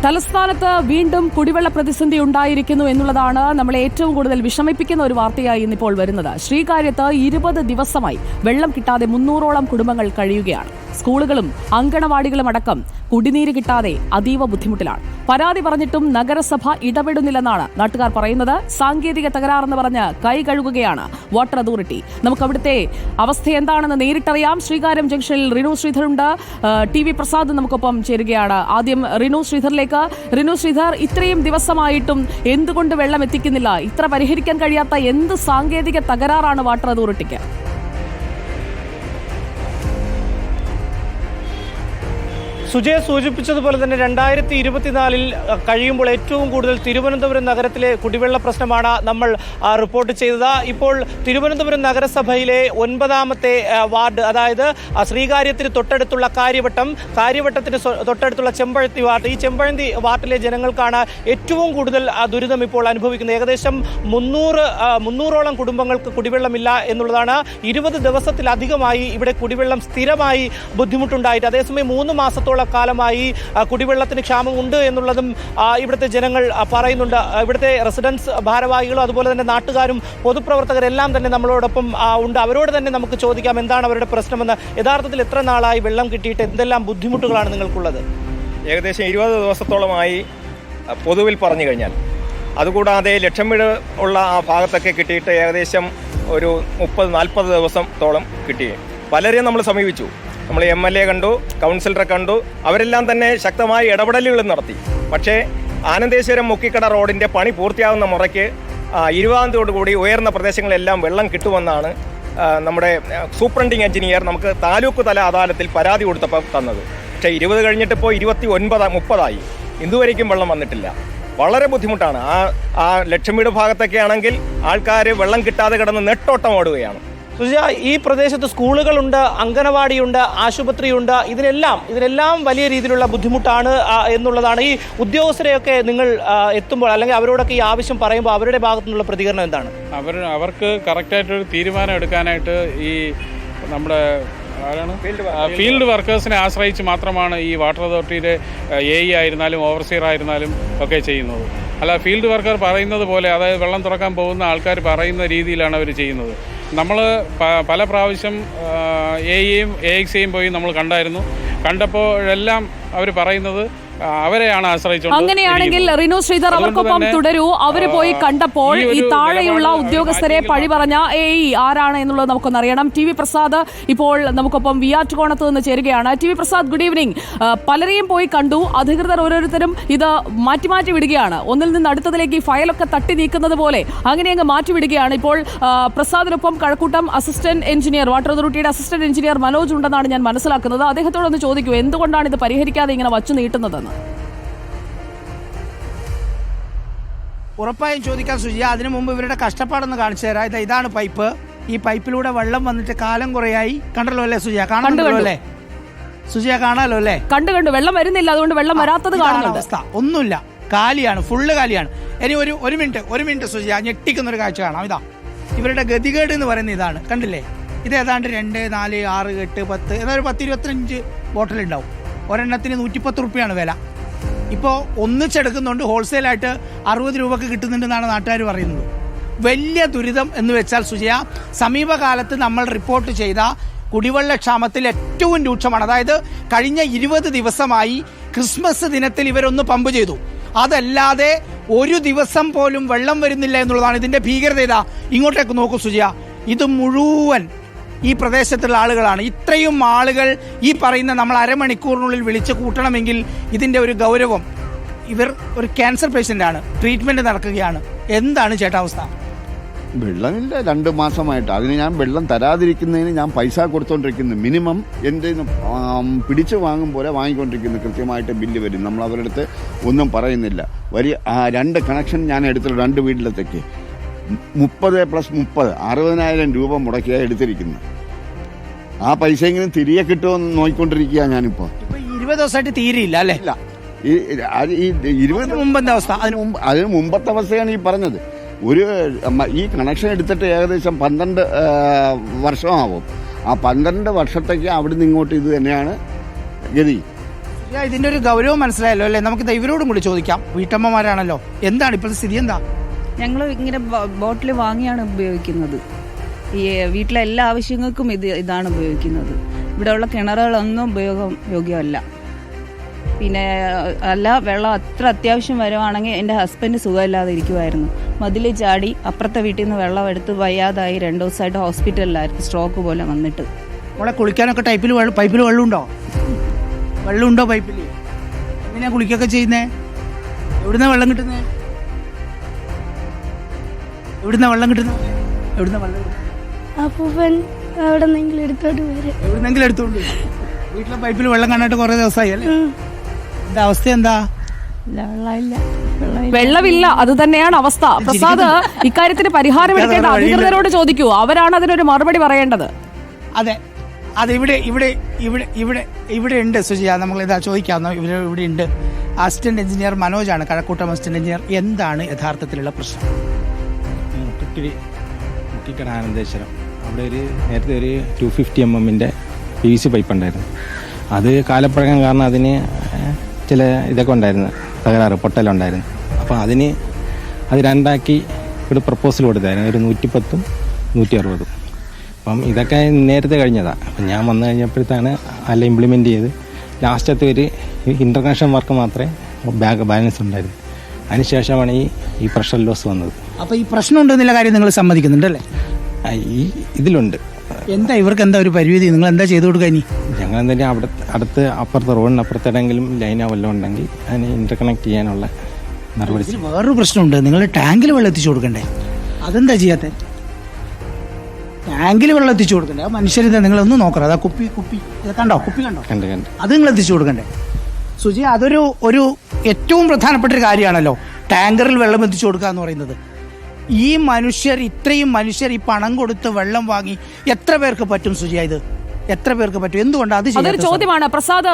തലസ്ഥാനത്ത് വീണ്ടും കുടിവെള്ള പ്രതിസന്ധി ഉണ്ടായിരിക്കുന്നു എന്നുള്ളതാണ് നമ്മളെ ഏറ്റവും കൂടുതൽ വിഷമിപ്പിക്കുന്ന ഒരു വാർത്തയായി ഇന്നിപ്പോൾ വരുന്നത്. ശ്രീകാര്യത്ത് 20 ദിവസമായി വെള്ളം കിട്ടാതെ 300ഓളം കുടുംബങ്ങൾ കഴിയുകയാണ്. സ്കൂളുകളും അങ്കണവാടികളും അടക്കം കുടിനീര് കിട്ടാതെ അതീവ ബുദ്ധിമുട്ടിലാണ്. പരാതി പറഞ്ഞിട്ടും നഗരസഭ ഇടപെടുന്നില്ലെന്നാണ് നാട്ടുകാർ പറയുന്നത്. സാങ്കേതിക തകരാറെന്ന് പറഞ്ഞ് കൈ കഴുകുകയാണ് വാട്ടർ അതോറിറ്റി. നമുക്ക് അവിടുത്തെ അവസ്ഥ എന്താണെന്ന് നേരിട്ടറിയാം. ശ്രീകാര്യം ജംഗ്ഷനിൽ റിനു ശ്രീധറുണ്ട്, TV പ്രസാദ് നമുക്കൊപ്പം ചേരുകയാണ്. ആദ്യം റിനു ശ്രീധറിലേക്ക്. റിനു ശ്രീധർ, ഇത്രയും ദിവസമായിട്ടും എന്തുകൊണ്ട് വെള്ളം എത്തിക്കുന്നില്ല? ഇത്ര പരിഹരിക്കാൻ കഴിയാത്ത എന്ത് സാങ്കേതിക തകരാറാണ് വാട്ടർ അതോറിറ്റിക്ക്? സുജയ സൂചിപ്പിച്ചതുപോലെ തന്നെ 2024 കഴിയുമ്പോൾ ഏറ്റവും കൂടുതൽ തിരുവനന്തപുരം നഗരത്തിലെ കുടിവെള്ള പ്രശ്നമാണ് നമ്മൾ റിപ്പോർട്ട് ചെയ്തത്. ഇപ്പോൾ തിരുവനന്തപുരം നഗരസഭയിലെ 9ാമത്തെ വാർഡ്, അതായത് ശ്രീകാര്യത്തിന് തൊട്ടടുത്തുള്ള കാര്യവട്ടത്തിന് തൊട്ടടുത്തുള്ള ചെമ്പഴന്തി വാർഡ്, ഈ ചെമ്പഴന്തി വാർഡിലെ ജനങ്ങൾക്കാണ് ഏറ്റവും കൂടുതൽ ദുരിതം ഇപ്പോൾ അനുഭവിക്കുന്നത്. ഏകദേശം 300ഓളം കുടുംബങ്ങൾക്ക് കുടിവെള്ളമില്ല എന്നുള്ളതാണ്. 20 ദിവസത്തിലധികമായി ഇവിടെ കുടിവെള്ളം സ്ഥിരമായി ബുദ്ധിമുട്ടുണ്ടായിട്ട്, അതേസമയം 3 മാസത്തോളം കാലമായി കുടിവെള്ളത്തിന് ക്ഷാമമുണ്ട് എന്നുള്ളതും ഇവിടുത്തെ ജനങ്ങൾ പറയുന്നുണ്ട്. ഇവിടുത്തെ റെസിഡൻസ് ഭാരവാഹികളും അതുപോലെ തന്നെ നാട്ടുകാരും പൊതുപ്രവർത്തകരെല്ലാം തന്നെ നമ്മളോടൊപ്പം ഉണ്ട്. അവരോട് തന്നെ നമുക്ക് ചോദിക്കാം എന്താണ് അവരുടെ പ്രശ്നമെന്ന്. യഥാർത്ഥത്തിൽ എത്ര നാളായി വെള്ളം കിട്ടിയിട്ട് എന്തെല്ലാം ബുദ്ധിമുട്ടുകളാണ് നിങ്ങൾക്കുള്ളത്? ഏകദേശം 20 ദിവസത്തോളമായി പൊതുവിൽ പറഞ്ഞു കഴിഞ്ഞാൽ. അതുകൂടാതെ ലക്ഷം വീട് ഉള്ള ആ ഭാഗത്തൊക്കെ കിട്ടിയിട്ട് ഏകദേശം ഒരു 30-40 ദിവസത്തോളം കിട്ടി. പലരെയും നമ്മൾ സമീപിച്ചു. നമ്മൾ MLA കണ്ടു, കൗൺസിലറെ കണ്ടു. അവരെല്ലാം തന്നെ ശക്തമായ ഇടപെടലുകൾ നടത്തി. പക്ഷേ ആനന്ദേശ്വരം മുക്കിക്കട റോഡിൻ്റെ പണി പൂർത്തിയാകുന്ന മുറയ്ക്ക് 20-ാം തീയതിയോടുകൂടി ഉയർന്ന പ്രദേശങ്ങളെല്ലാം വെള്ളം കിട്ടുമെന്നാണ് നമ്മുടെ സൂപ്രണ്ടിങ് എഞ്ചിനീയർ നമുക്ക് താലൂക്ക് തല അദാലത്തിൽ പരാതി കൊടുത്തപ്പോൾ തന്നത്. പക്ഷേ 20 കഴിഞ്ഞിട്ടിപ്പോൾ 29-30ആയി. ഇതുവരേക്കും വെള്ളം വന്നിട്ടില്ല. വളരെ ബുദ്ധിമുട്ടാണ്. ആ ലക്ഷം വീട് ഭാഗത്തൊക്കെ ആണെങ്കിൽ ആൾക്കാർ വെള്ളം കിട്ടാതെ കിടന്ന് നെട്ടോട്ടം ഓടുകയാണ്. സുജയ, ഈ പ്രദേശത്ത് സ്കൂളുകളുണ്ട്, അംഗനവാടിയുണ്ട്, ആശുപത്രിയുണ്ട്. ഇതിനെല്ലാം വലിയ രീതിയിലുള്ള ബുദ്ധിമുട്ടാണ് എന്നുള്ളതാണ്. ഈ ഉദ്യോഗസ്ഥരെയൊക്കെ നിങ്ങൾ എത്തുമ്പോൾ അല്ലെങ്കിൽ അവരോടൊക്കെ ഈ ആവശ്യം പറയുമ്പോൾ അവരുടെ ഭാഗത്തു നിന്നുള്ള പ്രതികരണം എന്താണ്? അവർക്ക് കറക്റ്റായിട്ടൊരു തീരുമാനം എടുക്കാനായിട്ട് ഈ നമ്മുടെ ഫീൽഡ് വർക്കേഴ്സിനെ ആശ്രയിച്ച് മാത്രമാണ് ഈ വാട്ടർ അതോറിറ്റിയുടെ AE ആയിരുന്നാലും ഓവർസിയർ ആയിരുന്നാലും ഒക്കെ ചെയ്യുന്നത്. അല്ല, ഫീൽഡ് വർക്കർ പറയുന്നത് പോലെ, അതായത് വെള്ളം തുറക്കാൻ പോകുന്ന ആൾക്കാർ പറയുന്ന രീതിയിലാണ് അവർ ചെയ്യുന്നത്. നമ്മൾ പല പ്രാവശ്യം AEയും AXയും പോയി നമ്മൾ കണ്ടപ്പോഴെല്ലാം അവർ പറയുന്നത് അവരെയാണ് ആശ്രയിച്ചത്. അങ്ങനെയാണെങ്കിൽ റിനു ശ്രീധർ അവർക്കൊപ്പം തുടരൂ. അവര് പോയി കണ്ടപ്പോൾ ഈ താഴെയുള്ള ഉദ്യോഗസ്ഥരെ പഴി പറഞ്ഞ AE ആരാണ് എന്നുള്ളത് നമുക്കൊന്നറിയണം. TV പ്രസാദ് ഇപ്പോൾ നമുക്കൊപ്പം വിയാറ്റുകോണത്ത് നിന്ന് ചേരുകയാണ്. TV Prasad, good evening. പലരെയും പോയി കണ്ടു. അധികൃതർ ഓരോരുത്തരും ഇത് മാറ്റി വിടുകയാണ്. ഒന്നിൽ നിന്ന് അടുത്തതിലേക്ക് ഈ ഫയലൊക്കെ തട്ടി നീക്കുന്നത് പോലെ അങ്ങനെ അങ്ങ് മാറ്റിവിടുകയാണ്. ഇപ്പോൾ പ്രസാദിനൊപ്പം കഴക്കൂട്ടം അസിസ്റ്റന്റ് എഞ്ചിനീയർ, വാട്ടർ അതോറിറ്റിയുടെ അസിസ്റ്റന്റ് എഞ്ചിനീയർ മനോജ് ഉണ്ടെന്നാണ് ഞാൻ മനസ്സിലാക്കുന്നത്. അദ്ദേഹത്തോടൊന്ന് ചോദിക്കൂ, എന്തുകൊണ്ടാണ് ഇത് പരിഹരിക്കാതെ ഇങ്ങനെ വച്ചു നീട്ടുന്നത്? ഉറപ്പായും ചോദിക്കാൻ സുജിയ. അതിനു മുമ്പ് ഇവരുടെ കഷ്ടപ്പാടൊന്ന് കാണിച്ചു തരാം. ഇതാണ് പൈപ്പ്. ഈ പൈപ്പിലൂടെ വെള്ളം വന്നിട്ട് കാലം കുറയായി. കണ്ടല്ലോ അല്ലേ സുജിയ? കാണുന്നുണ്ടല്ലോ അല്ലേ സുജിയ? കാണാലോ അല്ലേ? കണ്ടു. വെള്ളം വരുന്നില്ല, അതുകൊണ്ട് വെള്ളം വരാത്തത് കാണുന്നുണ്ട്. അവസ്ഥ ഒന്നുമില്ല, കാലിയാണ്, ഫുള്ള് കാലിയാണ്. ഇനി ഒരു മിനിറ്റ് സുജിയ, ഞെട്ടിക്കുന്ന ഒരു കാഴ്ച കാണാം. ഇതാ ഇവരുടെ ഗതികേട് എന്ന് പറയുന്നത് ഇതാണ്. കണ്ടില്ലേ? ഇത് ഏതാണ്ട് 2, 4, 6, 8, 10 എന്നൊരു 10-25 ബോട്ടിൽ ഉണ്ടാവും. ഒരെണ്ണത്തിന് 110 റുപ്യാണ് വില. ഇപ്പോൾ ഒന്നിച്ചെടുക്കുന്നുണ്ട്. ഹോൾസെയിലായിട്ട് 60 രൂപക്ക് കിട്ടുന്നുണ്ടെന്നാണ് നാട്ടുകാർ പറയുന്നത്. വലിയ ദുരിതം എന്ന് വെച്ചാൽ സുജയ, സമീപകാലത്ത് നമ്മൾ റിപ്പോർട്ട് ചെയ്ത കുടിവെള്ളക്ഷാമത്തിൽ ഏറ്റവും രൂക്ഷമാണ്. അതായത് കഴിഞ്ഞ 20 ദിവസമായി ക്രിസ്മസ് ദിനത്തിൽ ഇവരൊന്ന് പമ്പ് ചെയ്തു. അതല്ലാതെ ഒരു ദിവസം പോലും വെള്ളം വരുന്നില്ല എന്നുള്ളതാണ് ഇതിന്റെ ഭീകരത. ഇതാ ഇങ്ങോട്ടേക്ക് നോക്കൂ സുജയ, ഇത് മുഴുവൻ ഈ പ്രദേശത്തുള്ള ആളുകളാണ്. ഇത്രയും ആളുകൾ ഈ പറയുന്ന നമ്മൾ അരമണിക്കൂറിനുള്ളിൽ വിളിച്ച് കൂട്ടണമെങ്കിൽ ഇതിന്റെ ഒരു ഗൗരവം. ഇവർ ഒരു ക്യാൻസർ പേഷ്യൻ്റാണ്, ട്രീറ്റ്മെന്റ് നടക്കുകയാണ്. എന്താണ് ചേട്ടാ അവസ്ഥ? വെള്ളമില്ല 2 മാസമായിട്ട്. അതിന് ഞാൻ വെള്ളം തരാതിരിക്കുന്നതിന് ഞാൻ പൈസ കൊടുത്തോണ്ടിരിക്കുന്നു. മിനിമം എൻ്റെ പിടിച്ചു വാങ്ങും പോലെ വാങ്ങിക്കൊണ്ടിരിക്കുന്നു. കൃത്യമായിട്ട് ബില്ല് വരും. നമ്മൾ അവരുടെ അടുത്ത് ഒന്നും പറയുന്നില്ല. 2 കണക്ഷൻ ഞാൻ എടുത്തിട്ടുണ്ട് 2 വീട്ടിലത്തേക്ക്. 30+30 60,000 രൂപ മുടക്കിയാണ് എടുത്തിരിക്കുന്നത്. ആ പൈസയെങ്കിലും തിരികെ കിട്ടുമെന്ന് നോക്കിക്കൊണ്ടിരിക്കുക ഞാനിപ്പോൾ. 20 ദിവസമായിട്ട് തീരെയില്ല അല്ലേ? ഇല്ല. ഈ 20 മുമ്പത്തെ അവസ്ഥ, അതിന് മുമ്പത്തെ അവസ്ഥയാണ് ഈ പറഞ്ഞത്. ഈ കണക്ഷൻ എടുത്തിട്ട് ഏകദേശം 12 വർഷമാവും. ആ 12 വർഷത്തേക്ക് അവിടുന്ന് ഇങ്ങോട്ട് ഇത് തന്നെയാണ് ഗതി. ഇതിന്റെ ഒരു ഗൗരവം മനസ്സിലായല്ലോ അല്ലേ? നമുക്ക് ഇവരോടും കൂടി ചോദിക്കാം. വീട്ടമ്മമാരാണല്ലോ, എന്താണ് ഇപ്പോഴത്തെ സ്ഥിതി? എന്താ? ഞങ്ങൾ ഇങ്ങനെ ബോട്ടിൽ വാങ്ങിയാണ് ഉപയോഗിക്കുന്നത്. ഈ വീട്ടിലെ എല്ലാ ആവശ്യങ്ങൾക്കും ഇതാണ് ഉപയോഗിക്കുന്നത്. ഇവിടെയുള്ള കിണറുകളൊന്നും ഉപയോഗയോഗ്യമല്ല. പിന്നെ വെള്ളം അത്ര അത്യാവശ്യം വരുവാണെങ്കിൽ എൻ്റെ ഹസ്ബൻഡ് സുഖമില്ലാതെ ഇരിക്കുമായിരുന്നു. മതിൽ ചാടി അപ്പുറത്തെ വീട്ടിൽ നിന്ന് വെള്ളം എടുത്ത് വയ്യാതായി 2 ദിവസമായിട്ട് ഹോസ്പിറ്റലിലായിരുന്നു, സ്ട്രോക്ക് പോലെ വന്നിട്ട്. നമ്മളെ കുളിക്കാനൊക്കെ പൈപ്പിൽ വെള്ളമുണ്ടോ? വെള്ളമുണ്ടോ പൈപ്പിൽ? എങ്ങനെയാ കുളിക്കൊക്കെ ചെയ്യുന്നേ? എവിടുന്ന വെള്ളം കിട്ടുന്നത്? എവിടുന്ന വെള്ളം കിട്ടുന്നത്? അപ്പൂപ്പൻ എവിടെന്നെങ്കിലും എടുത്തോണ്ട് വരും. എവിടുന്നെങ്കിലും എടുത്തോണ്ട് വരും. വീട്ടിലെ പൈപ്പിൽ വെള്ളം കാണാനായിട്ട് കുറെ ദിവസമായി അല്ലേ? എന്താ അവസ്ഥ? എന്താ? വെള്ളമില്ല, അത് തന്നെയാണ് അവസ്ഥ. പ്രസാദ്, ഇക്കാര്യത്തിന് പരിഹാരം എടുക്കേണ്ട അധികൃതരോട് ചോദിക്കൂ, അവരാണ് അതിനൊരു മറുപടി പറയേണ്ടത്. അതെ, ഇവിടെ ഉണ്ട് സുജിയ. നമ്മൾ ഇതാ ചോദിക്കാവുന്ന ഇവിടെ ഉണ്ട്. അസിസ്റ്റന്റ് എഞ്ചിനീയർ മനോജാണ്, കഴക്കൂട്ടം അസിസ്റ്റന്റ് എഞ്ചിനീയർ. എന്താണ് യഥാർത്ഥത്തിലുള്ള പ്രശ്നം? മുട്ടിക്കട ആനന്ദേശ്വരം അവിടെ നേരത്തെ ഒരു 250 mm PVC പൈപ്പ് ഉണ്ടായിരുന്നു. അത് കാലപ്പഴക്കം കാരണം അതിന് ചില ഇതൊക്കെ ഉണ്ടായിരുന്നു, തകരാറ് പൊട്ടലുണ്ടായിരുന്നു. അപ്പോൾ അത് രണ്ടാക്കി ഇവിടെ പ്രപ്പോസൽ കൊടുത്തായിരുന്നു, ഒരു 110ഉം 160ഉം. അപ്പം ഇതൊക്കെ നേരത്തെ കഴിഞ്ഞതാണ്. അപ്പം ഞാൻ വന്നു കഴിഞ്ഞപ്പോഴത്താണ് അല്ല ഇംപ്ലിമെൻറ്റ് ചെയ്ത് ലാസ്റ്റത്തെ ഒരു ഇൻ്റർകണക്ഷൻ വർക്ക് മാത്രമേ ബാലൻസ് ഉണ്ടായിരുന്നു. അതിനുശേഷമാണ് ഈ പ്രഷർ ലോസ് വന്നത്. അപ്പോൾ ഈ പ്രശ്നം ഉണ്ടെന്നുള്ള കാര്യം നിങ്ങൾ സമ്മതിക്കുന്നുണ്ടല്ലേ? ഈ ഇതിലുണ്ട്. എന്താ ഇവർക്ക് എന്താ ഒരു പരിമിതി? നിങ്ങൾ എന്താ ചെയ്തു കൊടുക്കുക? ഇനി ഞങ്ങൾ എന്തെങ്കിലും അടുത്ത് അപ്പുറത്തെ റോഡിനപ്പുറത്തെങ്കിലും ലൈനോ വല്ലതും ഉണ്ടെങ്കിൽ അതിനെ ഇന്റർകണക്ട് ചെയ്യാനുള്ള നടപടി. വേറൊരു പ്രശ്നമുണ്ട്, നിങ്ങൾ ടാങ്കിൽ വെള്ളം എത്തിച്ചു കൊടുക്കണ്ടേ? അതെന്താ ചെയ്യാത്ത? ടാങ്കിൽ വെള്ളം എത്തിച്ചു കൊടുക്കണ്ടേ? ആ മനുഷ്യരിതാ, നിങ്ങളൊന്നും നോക്കണം. അതാ കുപ്പി കണ്ടോ? കണ്ട് അത് നിങ്ങൾ എത്തിച്ചു കൊടുക്കണ്ടേ? സുജി, അതൊരു ഏറ്റവും പ്രധാനപ്പെട്ട ഒരു കാര്യമാണല്ലോ, ടാങ്കറിൽ വെള്ളം എത്തിച്ചു കൊടുക്കുക എന്ന് പറയുന്നത്. ഇത്രയും മനുഷ്യർ ഈ പണം കൊടുത്ത് വെള്ളം വാങ്ങി എത്ര പേർക്ക് പറ്റും സുജിയ? ഇത് എത്ര പേർക്ക് പറ്റും? എന്തുകൊണ്ടാണ് അത്? അതൊരു ചോദ്യമാണ് പ്രസാദ്.